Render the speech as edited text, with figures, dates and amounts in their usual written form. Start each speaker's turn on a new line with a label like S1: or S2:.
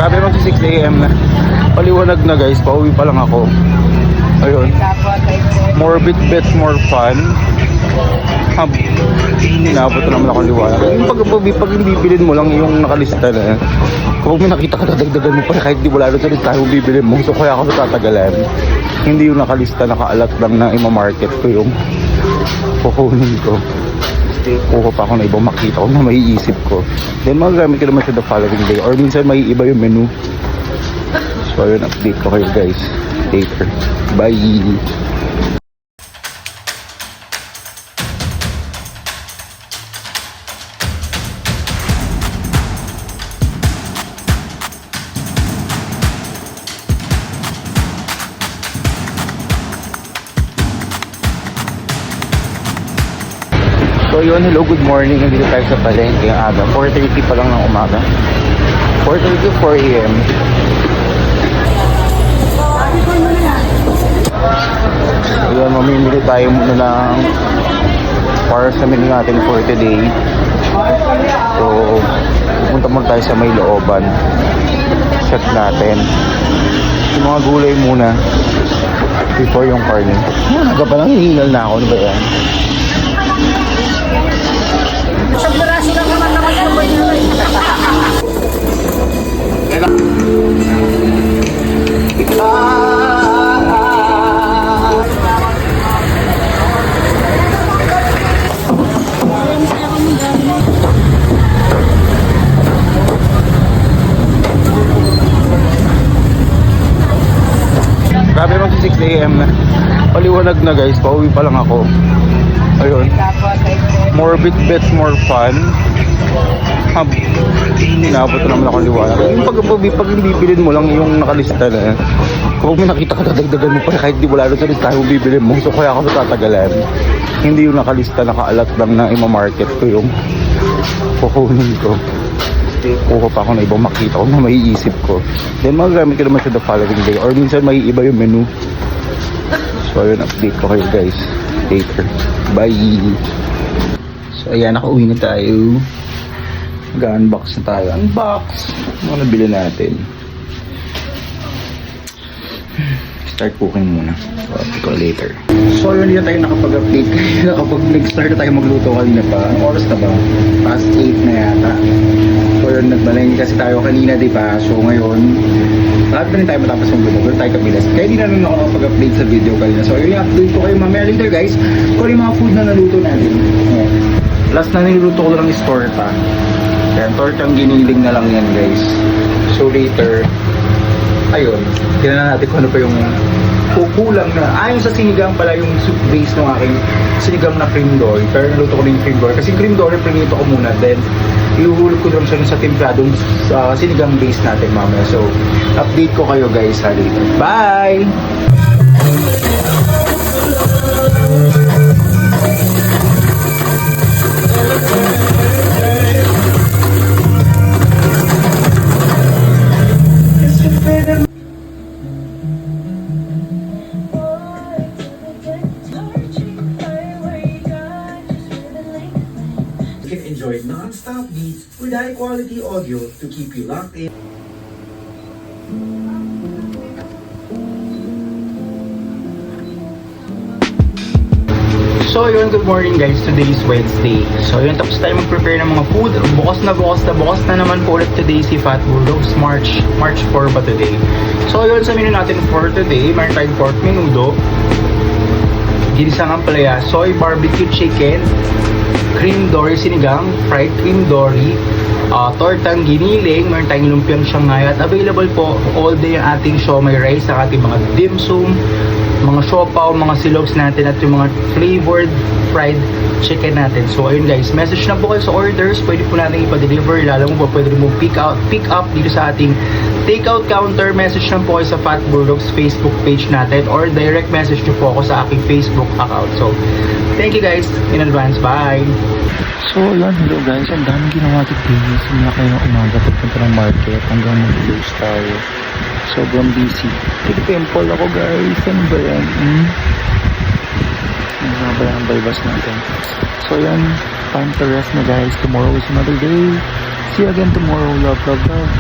S1: Grabe mag 6 AM na. Paliwanag na guys, pauwi pa lang ako. Ayun. More bit, more fun. Inabot na naman ako liwanag. Yung pag bibilin mo lang yung nakalista na. Kung may nakita ka, dadagdagan mo pa kahit di wala doon sa tayo bibilin mo. So kaya ako tatagalan. Hindi yung nakalista, nakaalat lang na imamarket ko yung kukunin ko. Kuha pa ako na ibang makita ko na maiisip ko. Then magagamit ko naman sa the following day. Or minsan may iba yung menu. So ayun, update ko kayo guys later. Bye! So yun, hello, good morning. Nandito tayo sa palengke ang aga. 4:30 pa lang ng umaga. 4:30 to 4 AM. So yun, mamimili tayo muna ng para sa menu natin for today. So, pupunta muna tayo sa may looban. Check natin yung mga gulay muna before yung karne. Aga pa lang, hihingal na ako. Ano ba yan?
S2: Isang piraso lang naman yung
S1: Grabe mag 6 AM na. Paliwanag na guys, pauwi pa lang ako. Ayun. More bit, more fun. Inabot na naman ako liwanag. Yung pag bibilin mo lang yung nakalista na. Kung may nakita ka, dadagdagan mo pa kahit di wala doon sa lista yung bibilin mo. So kaya ako tatagalan. Hindi yung nakalista, nakaalat lang na imamarket ko yung kukunin ko. Kuha pa ako na ibang makita ko na maiisip ko. Then magagamit ko naman sa the following day. Or minsan may iba yung menu. So ayun, update ko kayo guys later. Bye! So ayan, nakauwi na tayo. Mag-unbox na tayo. Unbox! Ano nabili natin? Start cooking muna. So update ko later. So yun, hindi na tayo nakapag-update. Kapag nag-start na tayo magluto kanina pa. Ang oras na ba? Past 8 na yata. So yun, nagbalengke kasi tayo kanina, diba? So ngayon, lahat pa rin tayo matapos magluto. Pero tayo kabilas. Kaya hindi na rin ako nakapag-update sa video kanina. So yun, i-update ko kayo mamaya later guys. Kung yung mga food na naluto natin. Ayan. Last na niluto ko lang is torta. Ayan, tortang giniling na lang yan guys. So later, ayun, tingnan na natin kung ano pa yung kukulang na. Ayon sa sinigang pala yung soup base ng aking sinigang na cream dory. Pero naluto ko na yung cream dory. Kasi cream dory, prinito ko muna. Then, ihuhulog ko lang siya sa templadong sinigang base natin mamaya. So, update ko kayo guys ha later. Bye!
S3: You can enjoy non-stop beats with high-quality audio to keep you locked in.
S1: So yun, good morning guys. Today is Wednesday. So yun, tapos tayo mag-prepare ng mga food. Bukas na naman po ulit today si Fat Bulldogs. March 4 ba today? So yun, sa menu natin for today, meron tayong pork menudo, ginisang ampalaya, soy barbecue chicken, cream dory sinigang, fried cream dory, tortang giniling, meron tayong lumpiang Shanghai, at available po all day ang ating siomai rice, ang ating mga dim sum, mga siopaw, mga silogs natin, at yung mga flavored fried chicken natin. So ayun guys, message na po kayo sa orders, pwede po natin ipa-deliver, lalo mo po pwede mo pick up dito sa ating takeout counter. Message lang po kayo sa Fat Bulldogs Facebook page natin, or direct message nyo po ako sa aking Facebook account. So thank you guys in advance. Bye! So yun, hello guys, ang daming ginawa today. Simula kayo ng umaga, pagpunta ng market hanggang mag-close tayo. Sobrang busy. Nag-temple ako guys. Ano ba yan? Ano ba yan ang bypass natin? So yan, time to rest na guys. Tomorrow is another day. See you again tomorrow. Love, love, love.